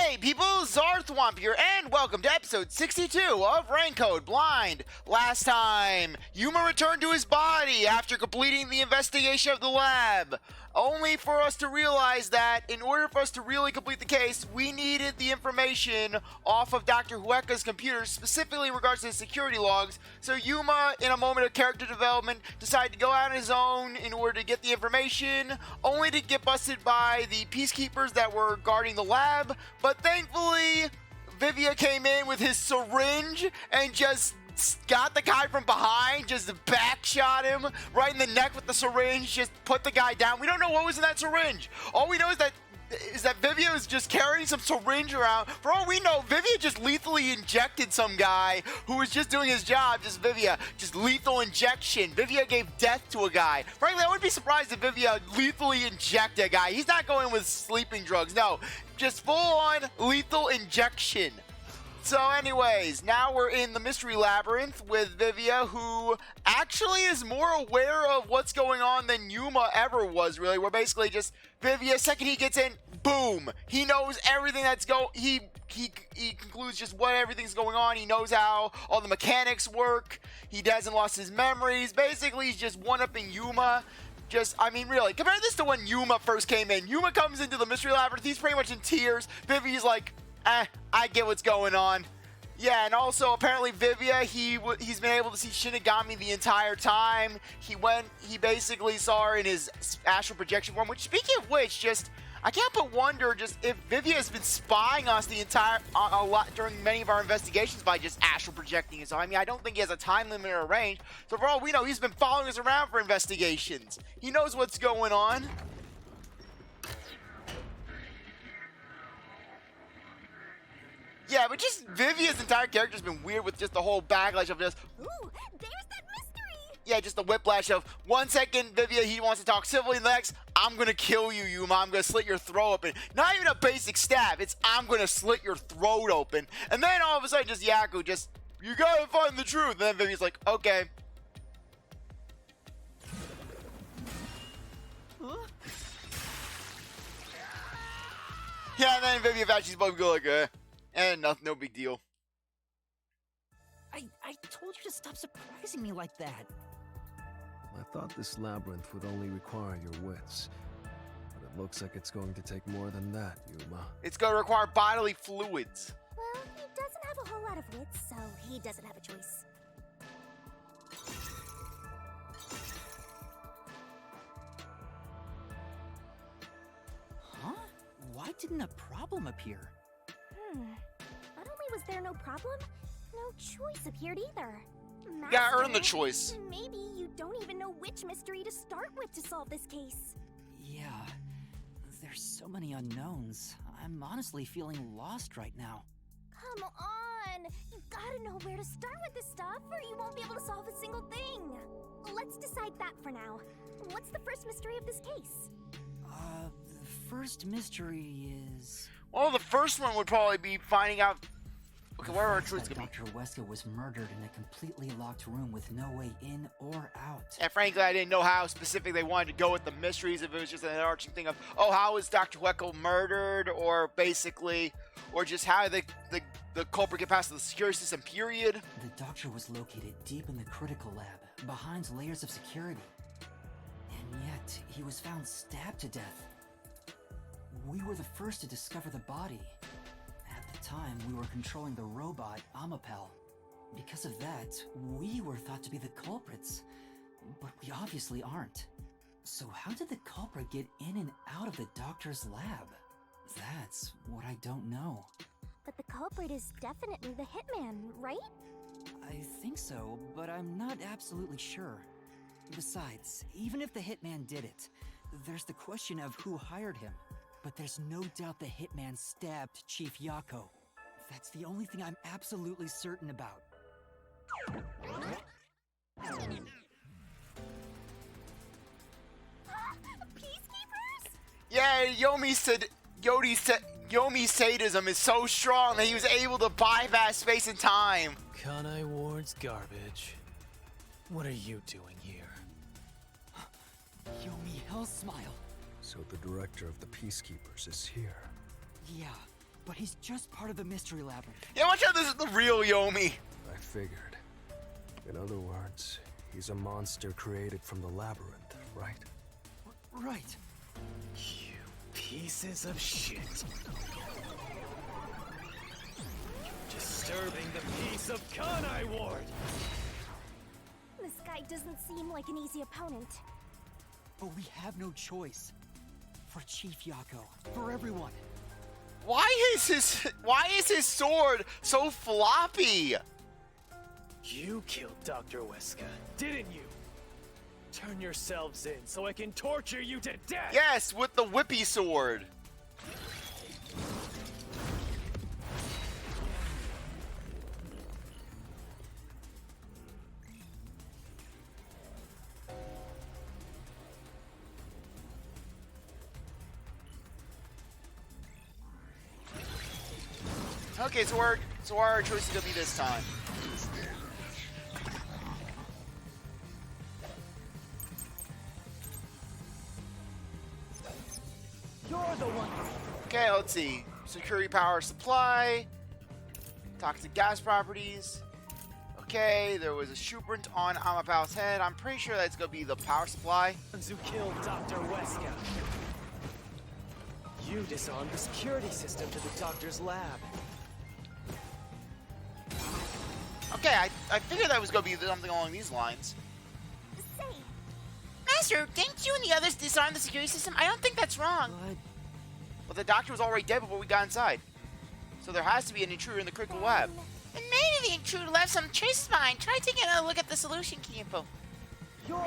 Hey people, CzarThwomp here, and welcome to episode 62 of Raincoat Blind. Last time, Yuma returned to his body after completing the investigation of the lab, only for us to realize that in order for us to really complete the case, we needed the information off of Dr. Hueka's computer, specifically in regards to his security logs. So Yuma, in a moment of character development, decided to go out on his own in order to get the information, only to get busted by the peacekeepers that were guarding the lab. But thankfully, Vivia came in with his syringe and just got the guy from behind, just back shot him right in the neck with the syringe, just put the guy down. We don't know what was in that syringe. All we know is that Vivia is just carrying some syringe around. For all we know, Vivia just lethally injected some guy who was just doing his job. Just Vivia, just lethal injection. Vivia gave death to a guy. Frankly, I wouldn't be surprised if Vivia lethally injected a guy. He's not going with sleeping drugs. No, just full-on lethal injection. So anyways, now we're in the Mystery Labyrinth with Vivia, who actually is more aware of what's going on than Yuma ever was, really. We're basically just, Vivia, second he gets in, boom! He knows everything that's he concludes just what everything's going on. He knows how all the mechanics work. He hasn't lost his memories. Basically, he's just one-upping Yuma. I mean, really, compare this to when Yuma first came in. Yuma comes into the Mystery Labyrinth, he's pretty much in tears. Vivia's like, I get what's going on. Yeah, and also apparently Vivia, he's been able to see Shinigami the entire time. He basically saw her in his astral projection form, which, speaking of which, I can't but wonder just if Vivia has been spying us a lot during many of our investigations by just astral projecting us. I mean, I don't think he has a time limit or a range. So for all we know, he's been following us around for investigations. He knows what's going on. Yeah, but just Vivia's entire character's been weird with just the whole backlash of just, ooh, there's that mystery! Yeah, just the whiplash of 1 second, Vivia, he wants to talk civilly, the next, I'm gonna kill you, Yuma, I'm gonna slit your throat open. Not even a basic stab, it's I'm gonna slit your throat open. And then all of a sudden, just Yaku, you gotta find the truth. And then Vivia's like, okay. Huh? Yeah, and then Vivia actually's supposed to go like, and no big deal. I told you to stop surprising me like that. I thought this labyrinth would only require your wits. But it looks like it's going to take more than that, Yuma. It's going to require bodily fluids. Well, he doesn't have a whole lot of wits, so he doesn't have a choice. Huh? Why didn't a problem appear? Not only was there no problem, no choice appeared either. You gotta earn the choice. Maybe you don't even know which mystery to start with to solve this case. Yeah, there's so many unknowns. I'm honestly feeling lost right now. Come on! You gotta know where to start with this stuff, or you won't be able to solve a single thing. Let's decide that for now. What's the first mystery of this case? The first mystery is... Well, the first one would probably be finding out. Okay, where are our truths gonna be? Dr. Hueka was murdered in a completely locked room with no way in or out. And frankly, I didn't know how specific they wanted to go with the mysteries. If it was just an overarching thing of, oh, how was Dr. Hueka murdered, or basically, or just how the culprit get past the security system. Period. The doctor was located deep in the critical lab, behind layers of security, and yet he was found stabbed to death. We were the first to discover the body. At the time, we were controlling the robot, Amapel. Because of that, we were thought to be the culprits. But we obviously aren't. So how did the culprit get in and out of the doctor's lab? That's what I don't know. But the culprit is definitely the hitman, right? I think so, but I'm not absolutely sure. Besides, even if the hitman did it, there's the question of who hired him. But there's no doubt the hitman stabbed Chief Yako. That's the only thing I'm absolutely certain about. Peacekeepers? Yeah, Yomi's sadism is so strong that he was able to bypass space and time. Kanai Ward's garbage. What are you doing here? Yomi Hellsmile. So the director of the Peacekeepers is here. Yeah, but he's just part of the Mystery Labyrinth. Yeah, watch out, this is the real Yomi. I figured. In other words, he's a monster created from the labyrinth, right? Right. You pieces of shit. Disturbing the peace of Kanai Ward. This guy doesn't seem like an easy opponent. But we have no choice. For Chief Yako. For everyone. Why is his sword so floppy? You killed Dr. Weska, didn't you? Turn yourselves in so I can torture you to death! Yes, with the whippy sword. Okay, so our choice is gonna be this time. You're the one. Okay, let's see. Security power supply. Toxic gas properties. Okay, there was a shoeprint on Amapal's head. I'm pretty sure that's gonna be the power supply. Who killed Dr. Weska? You disarmed the security system to the doctor's lab. Okay, I figured that was gonna be something along these lines. Say, Master, didn't you and the others disarm the security system? I don't think that's wrong. What? Well, the doctor was already dead before we got inside. So there has to be an intruder in the critical lab. And maybe the intruder left some traces behind. Try taking a look at the solution key info. You're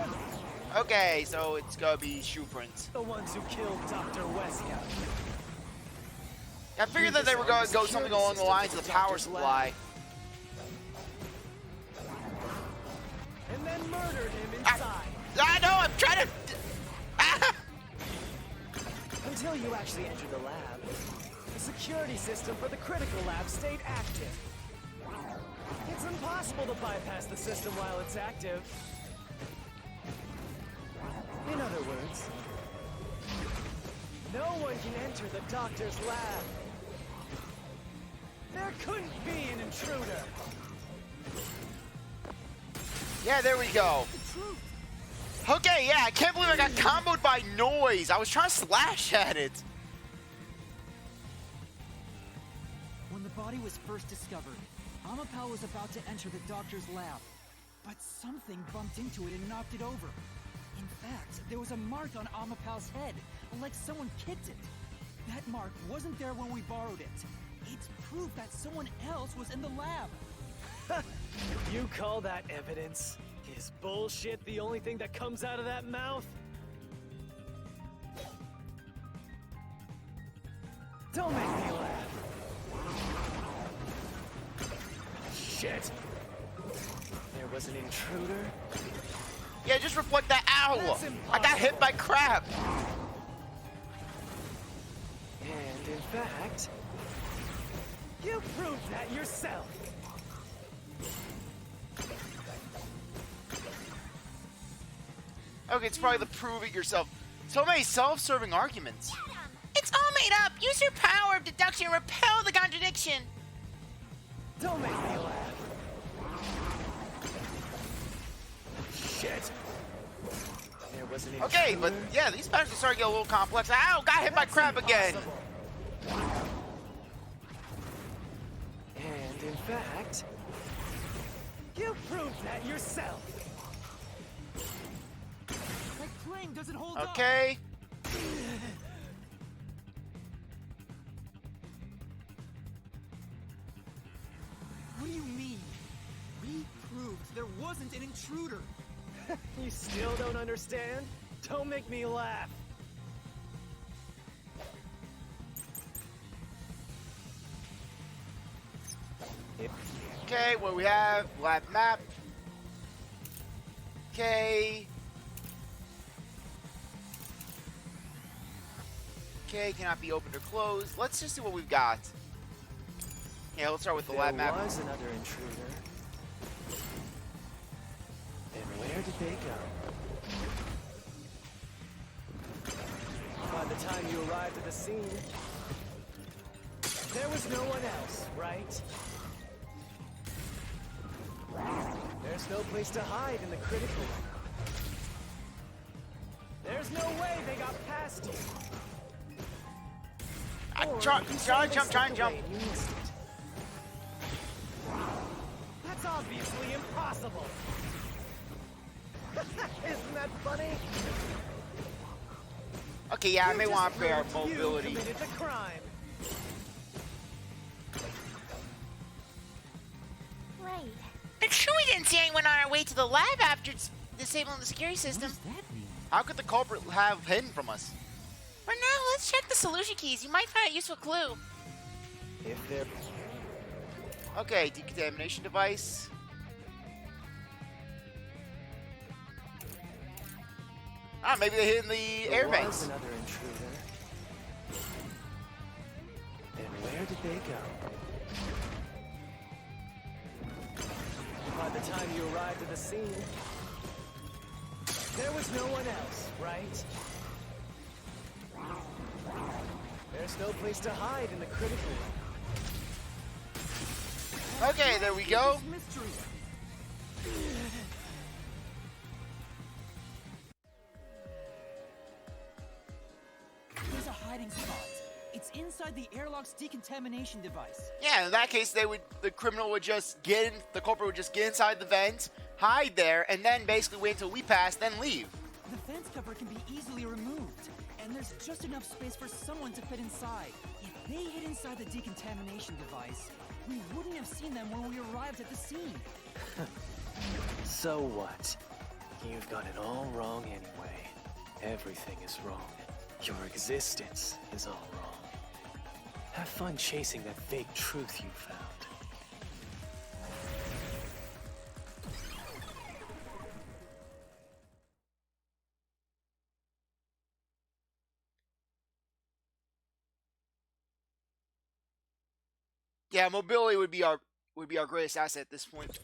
Okay, so it's gonna be shoe prints. the ones who killed Dr. Weska. I figured that they were gonna go something along the lines of the power supply. And then murdered him inside. I know, I'm trying to... Ah! Until you actually entered the lab, the security system for the critical lab stayed active. It's impossible to bypass the system while it's active. In other words, no one can enter the doctor's lab. There couldn't be an intruder. Yeah, there we go. Okay, yeah, I can't believe I got comboed by noise. I was trying to slash at it. When the body was first discovered, Amapal was about to enter the doctor's lab. But something bumped into it and knocked it over. In fact, there was a mark on Amapal's head, like someone kicked it. That mark wasn't there when we borrowed it. It's proof that someone else was in the lab. You call that evidence? Is bullshit the only thing that comes out of that mouth? Don't make me laugh. Shit! There was an intruder? Yeah, just reflect that. Ow! That's I got hit by crap. And in fact, you proved that yourself. Okay, it's probably the prove it yourself. So many self-serving arguments. It's all made up. Use your power of deduction and repel the contradiction. Don't make me laugh. Shit! There was an intruder. Okay, but yeah, these battles are starting to get a little complex. Ow! Got hit by crap again. Impossible. And in fact, you proved that yourself. That claim doesn't hold up. Okay. What do you mean? We proved there wasn't an intruder. You still don't understand? Don't make me laugh. Okay, what we have? Lab map. Okay. Okay, cannot be opened or closed. Let's just see what we've got. Yeah, let's start with the lab map. There was another intruder. And where did they go? By the time you arrived at the scene, There was no one else, right? There's no place to hide in the critical lab. There's no way they got past you. Try and jump. You missed it. That's obviously impossible. Isn't that funny? Okay, yeah, I You may just want to upgrade our proved you mobility. committed the crime. Right. It's true we didn't see anyone on our way to the lab after disabling the security What system. does that mean? How could the culprit have hidden from us? For now, let's check the solution keys. You might find a useful clue. If they're Okay, decontamination device. Ah, maybe they hid in the air There was vents. another intruder. And where did they go? By the time you arrived at the scene, there was no one else, right? There's no place to hide in the critical lab. Okay, there we go. There's a hiding spot. It's inside the airlock's decontamination device. Yeah, in that case, the criminal would just the culprit would just get inside the vent, hide there, and then basically wait until we pass, then leave. The vent cover can be easily removed, and there's just enough space for someone to fit inside. If they hid inside the decontamination device, we wouldn't have seen them when we arrived at the scene. So what? You've got it all wrong anyway. Everything is wrong. Your existence is all wrong. Have fun chasing that fake truth you found. Yeah, mobility would be our greatest asset at this point.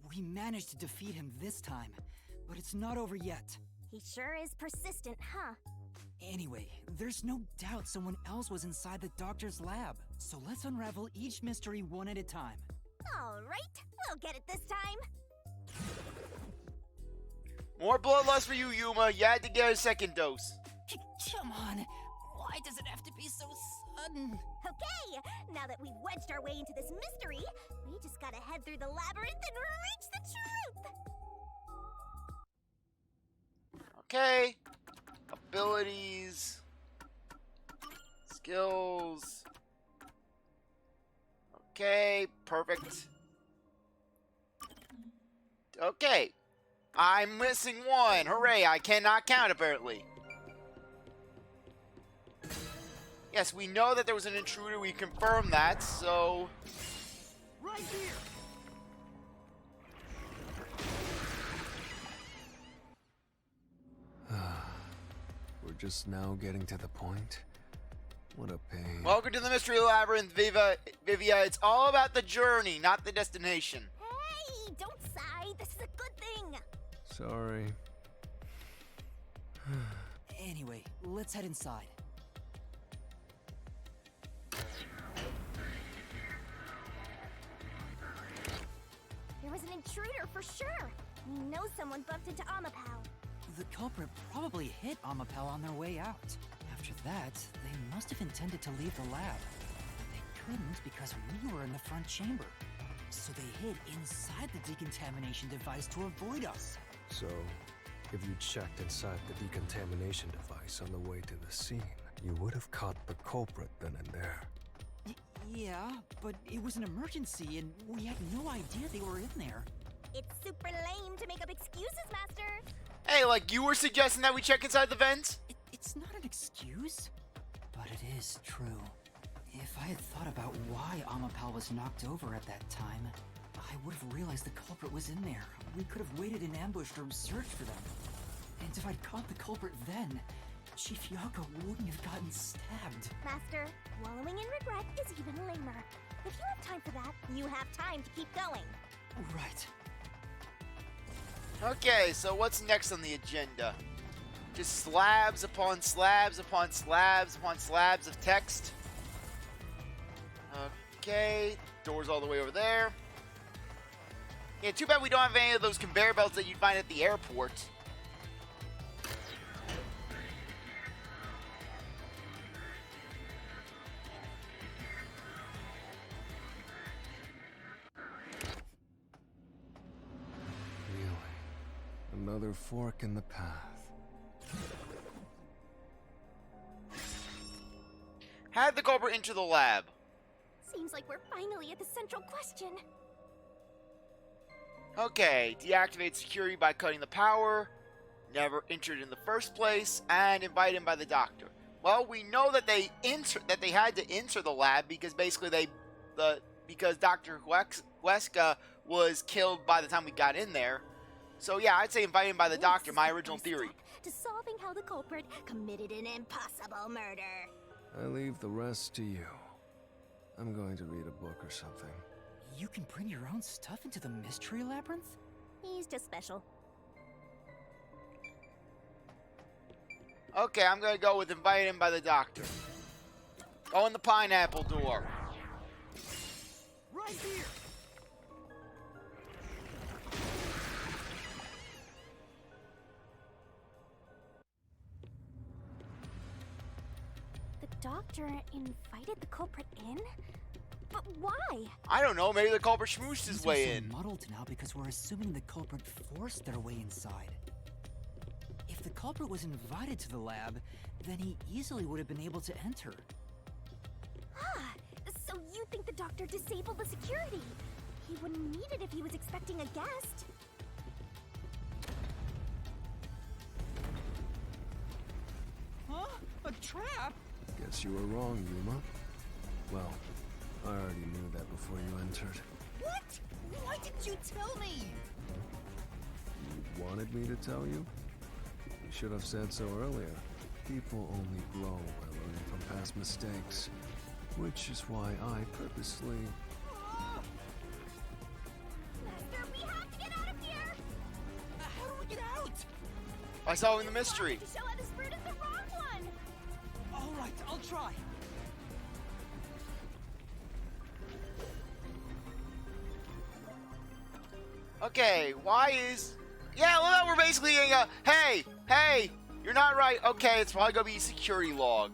We managed to defeat him this time, but it's not over yet. He sure is persistent, huh? Anyway, there's no doubt someone else was inside the doctor's lab. So let's unravel each mystery one at a time. All right, we'll get it this time. More bloodlust for you, Yuma. You had to get a second dose. Come on, why does it have to be so sudden? Okay, now that we've wedged our way into this mystery, we just gotta head through the labyrinth and reach the truth! Okay. Abilities. Skills. Okay, perfect. Okay. I'm missing one. Hooray, I cannot count apparently. Yes, we know that there was an intruder. We confirmed that, so... Right here! We're just now getting to the point. What a pain. Welcome to the Mystery Labyrinth, Vivia. It's all about the journey, not the destination. Hey, don't sigh. This is a good thing. Sorry. Anyway, let's head inside. There was an intruder for sure. We know someone bumped into Amapao. The culprit probably hit Amapao on their way out. After that, they must have intended to leave the lab. But they couldn't because we were in the front chamber. So they hid inside the decontamination device to avoid us. So, if you checked inside the decontamination device on the way to the scene, you would have caught the culprit then and there. Yeah, but it was an emergency and we had no idea they were in there. It's super lame to make up excuses, Master. Hey, like you were suggesting that we check inside the vents? It's not an excuse, but it is true. If I had thought about why Amapao was knocked over at that time, I would have realized the culprit was in there. We could have waited in ambush or searched for them. And if I'd caught the culprit then, Chief Yako wouldn't have gotten stabbed. Master, wallowing in regret is even lamer. If you have time for that, you have time to keep going. Right. Okay, so what's next on the agenda? Just slabs upon slabs upon slabs upon slabs of text. Okay, doors all the way over there. Yeah, too bad we don't have any of those conveyor belts that you'd find at the airport. Really? Another fork in the path. Had the culprit enter the lab. Seems like we're finally at the central question. Okay, deactivate security by cutting the power, never entered in the first place, and invite him by the doctor. Well, we know that they had to enter the lab because basically because Dr. Huesca was killed by the time we got in there. So yeah, I'd say invite him by the doctor, my original theory. To solving how the culprit committed an impossible murder. I leave the rest to you. I'm going to read a book or something. You can bring your own stuff into the Mystery Labyrinth? He's just special. Okay, I'm gonna go with invite him by the doctor. Go in the pineapple door. Right here! The doctor invited the culprit in? But why? I don't know, maybe the culprit schmooshed his Things way are in. so muddled now because we're assuming the culprit forced their way inside. If the culprit was invited to the lab, then he easily would have been able to enter. Ah, so you think the doctor disabled the security? He wouldn't need it if he was expecting a guest. Huh? A trap? Guess you were wrong, Yuma. Well, I already knew that before you entered. What? Why didn't you tell me? You wanted me to tell you? You should have said so earlier. People only grow by learning from past mistakes. Which is why I purposely... Master, we have to get out of here! How do we get out? By solving the mystery. To show how this fruit is the wrong one! All right, I'll try. Okay, why is... Yeah, well, we're basically getting a... Hey, you're not right. Okay, it's probably gonna be a security log.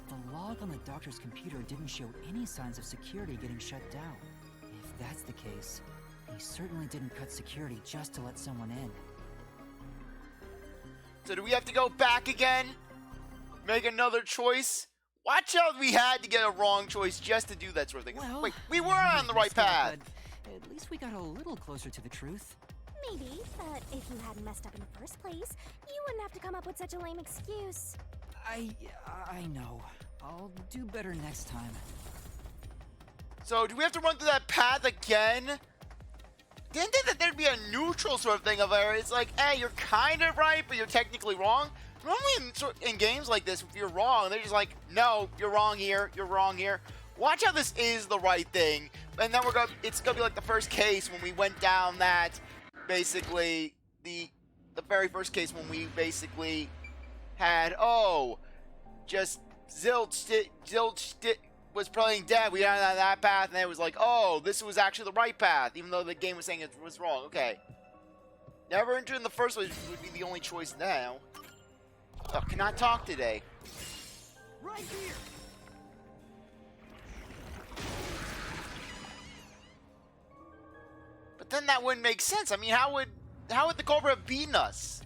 The log on the doctor's computer didn't show any signs of security getting shut down. If that's the case, he certainly didn't cut security just to let someone in. So do we have to go back again? Make another choice? Watch out, we had to get a wrong choice just to do that sort of thing. Well, Wait, we were on the right messed up, path. but at least we got a little closer to the truth. Maybe, but if you hadn't messed up in the first place, you wouldn't have to come up with such a lame excuse. I know. I'll do better next time. So do we have to run through that path again? Didn't think that there'd be a neutral sort of thing of where it's like, hey, you're kind of right, but you're technically wrong. Normally in games like this, if you're wrong, they're just like, no, you're wrong here, you're wrong here. Watch how this is the right thing. And then it's gonna be like the first case when we went down that, basically, the very first case when we basically had, just Zilch was playing dead. We went down that path, and it was like, oh, this was actually the right path, even though the game was saying it was wrong. Okay. Never enter in the first place would be the only choice now. Oh, cannot talk today. Right here! But then that wouldn't make sense. I mean, how would the culprit have beaten us?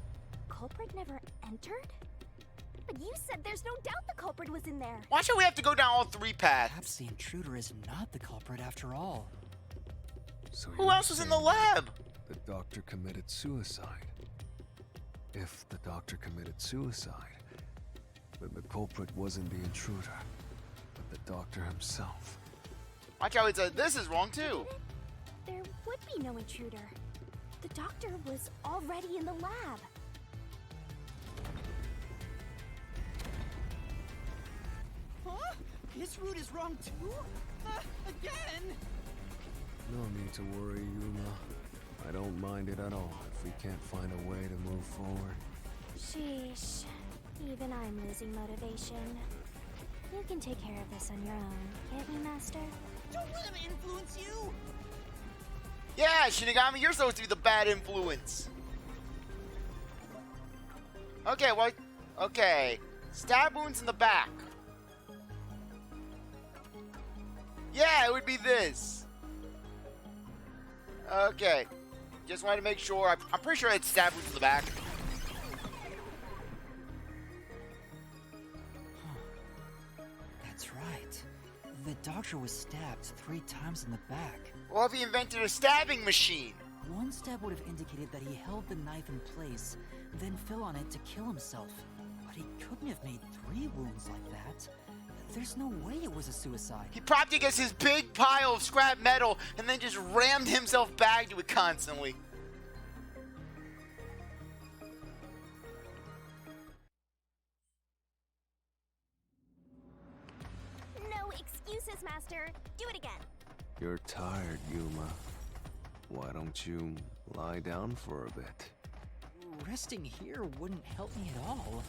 Culprit never entered? But you said there's no doubt the culprit was in there. Why should we have to go down all three paths? Perhaps the intruder is not the culprit after all. So Who you're else was in the saying lab? The doctor committed suicide. If the doctor committed suicide, then the culprit wasn't the intruder, but the doctor himself. Watch how he said this is wrong too. There would be no intruder. The doctor was already in the lab. Huh? His route is wrong too? Again? No need to worry, Yuma. I don't mind it at all if we can't find a way to move forward. Sheesh. Even I'm losing motivation. You can take care of this on your own, can't you, Master? Don't let him influence you! Yeah, Shinigami, you're supposed to be the bad influence. Okay, what? Okay. Stab wounds in the back. Yeah, it would be this. Okay. Just wanted to make sure. I'm pretty sure it's stab wounds in the back. That's right. The doctor was stabbed 3 times in the back. Well, if he invented a stabbing machine. One stab would have indicated that he held the knife in place, then fell on it to kill himself. But he couldn't have made 3 wounds like that. There's no way it was a suicide. He propped against his big pile of scrap metal and then just rammed himself back to it constantly. No excuses, Master. Do it again. You're tired, Yuma. Why don't you lie down for a bit? Resting here wouldn't help me at all.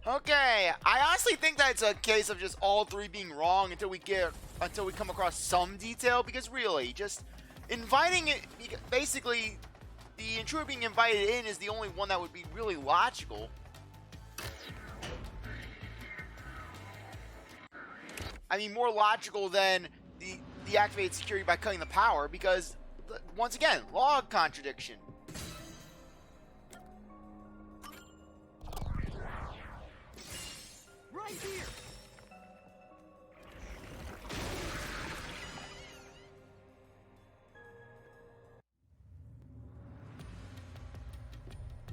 Okay, I honestly think that it's a case of just all 3 being wrong until we come across some detail, because really, just inviting it, basically, the intruder being invited in is the only one that would be really logical. I mean, more logical than the activated security by cutting the power, because, once again, log contradiction. Right here!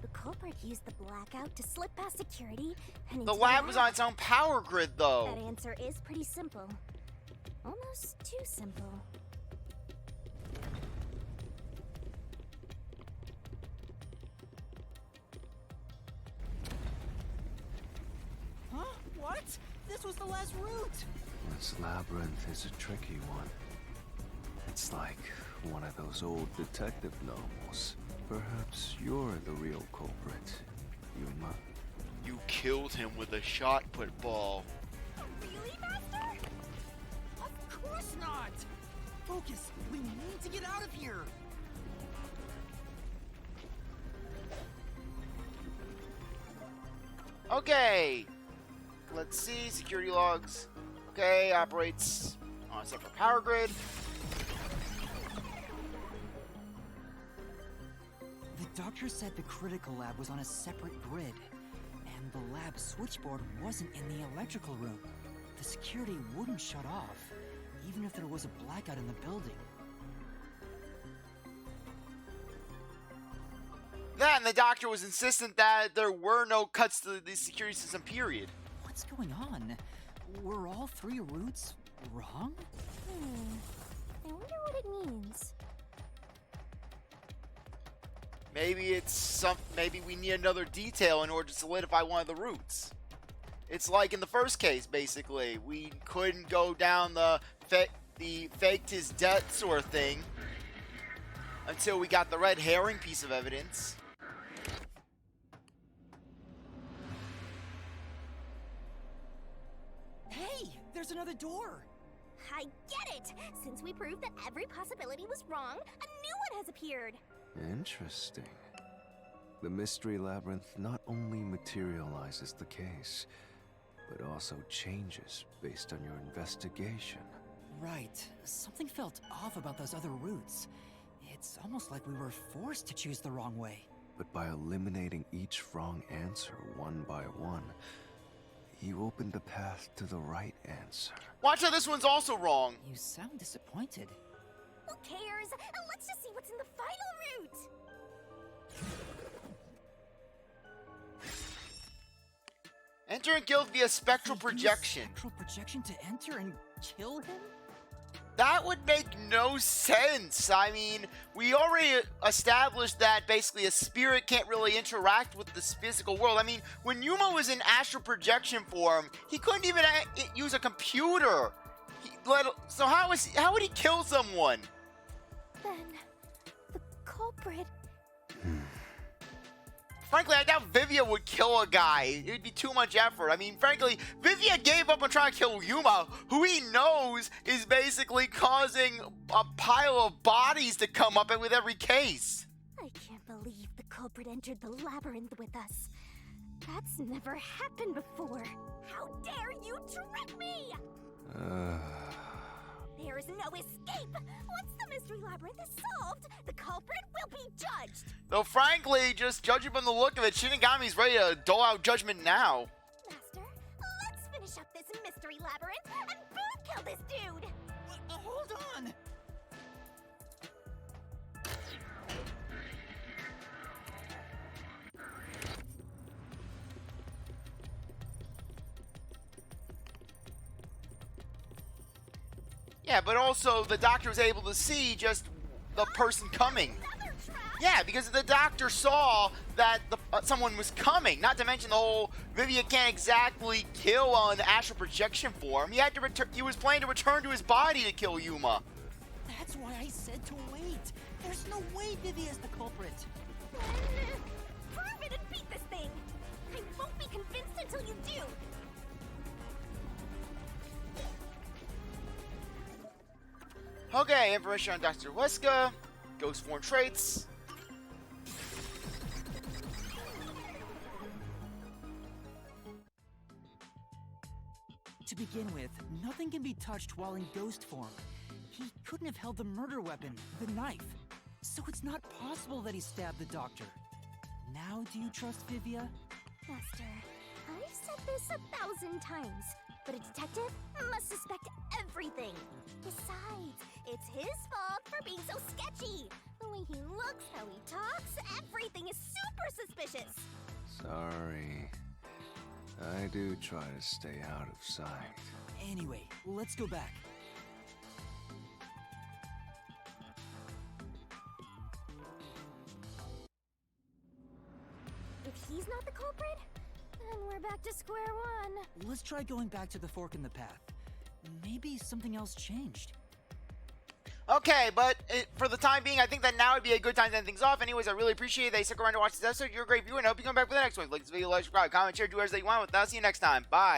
The culprit used the blackout to slip past security, and The lab was on its own power grid, though. That answer is pretty simple. Almost too simple. Huh? What? This was the last route! This labyrinth is a tricky one. It's like one of those old detective novels. Perhaps you're the real culprit, Yuma. You killed him with a shot put ball. Really, Master? Of course not! Focus! We need to get out of here! Okay. Let's see. Security logs. Okay, operates on a separate power grid. The doctor said the critical lab was on a separate grid, and the lab switchboard wasn't in the electrical room. The security wouldn't shut off, even if there was a blackout in the building. Then the doctor was insistent that there were no cuts to the security system, period. What's going on? Were all 3 routes wrong? I wonder what it means. Maybe we need another detail in order to solidify one of the routes. It's like in the first case, basically. We couldn't go down the faked his death sort of thing until we got the red herring piece of evidence. Hey! There's another door! I get it! Since we proved that every possibility was wrong, a new one has appeared! Interesting. The Mystery Labyrinth not only materializes the case, but also changes based on your investigation. Right. Something felt off about those other routes. It's almost like we were forced to choose the wrong way. But by eliminating each wrong answer one by one, you opened the path to the right answer. Watch out, this one's also wrong. You sound disappointed. Who cares? Let's just see what's in the final route! Enter and kill via spectral They used projection. Spectral projection to enter and kill him? That would make no sense. I mean, we already established that basically a spirit can't really interact with this physical world. I mean, when Yuma was in astral projection form, he couldn't even use a computer. So how would he kill someone? Then, the culprit. Frankly, I doubt Vivia would kill a guy. It would be too much effort. I mean, frankly, Vivia gave up on trying to kill Yuma, who he knows is basically causing a pile of bodies to come up with every case. I can't believe the culprit entered the labyrinth with us. That's never happened before. How dare you trick me! There is no escape! Once the Mystery Labyrinth is solved, the culprit will be judged! Though frankly, just judging from the look of it, Shinigami's ready to dole out judgment now. Master, let's finish up this Mystery Labyrinth and both kill this dude! Hold on! Yeah, but also the doctor was able to see just the person coming. Another trap! Yeah, because the doctor saw that someone was coming. Not to mention the whole Vivia can't exactly kill on the astral projection form. He had to return. He was planning to return to his body to kill Yuma. That's why I said to wait. There's no way Vivia's the culprit. Prove it and beat this thing! I won't be convinced until you do! Okay, information on Dr. Weska, ghost form traits. To begin with, nothing can be touched while in ghost form. He couldn't have held the murder weapon, the knife. So it's not possible that he stabbed the doctor. Now do you trust Vivia? Master, I've said this 1,000 times, but a detective must suspect everything. Besides, it's his fault for being so sketchy. The way he looks, how he talks, everything is super suspicious. Sorry. I do try to stay out of sight. Anyway, let's go back. If he's not the culprit, then we're back to square one. Let's try going back to the fork in the path. Maybe something else changed. Okay, but for the time being, I think that now would be a good time to end things off. Anyways, I really appreciate that you stuck around to watch this episode. You're a great viewer, and I hope you come back for the next one. Like this video, like, subscribe, comment, share, do whatever you want with us. See you next time. Bye.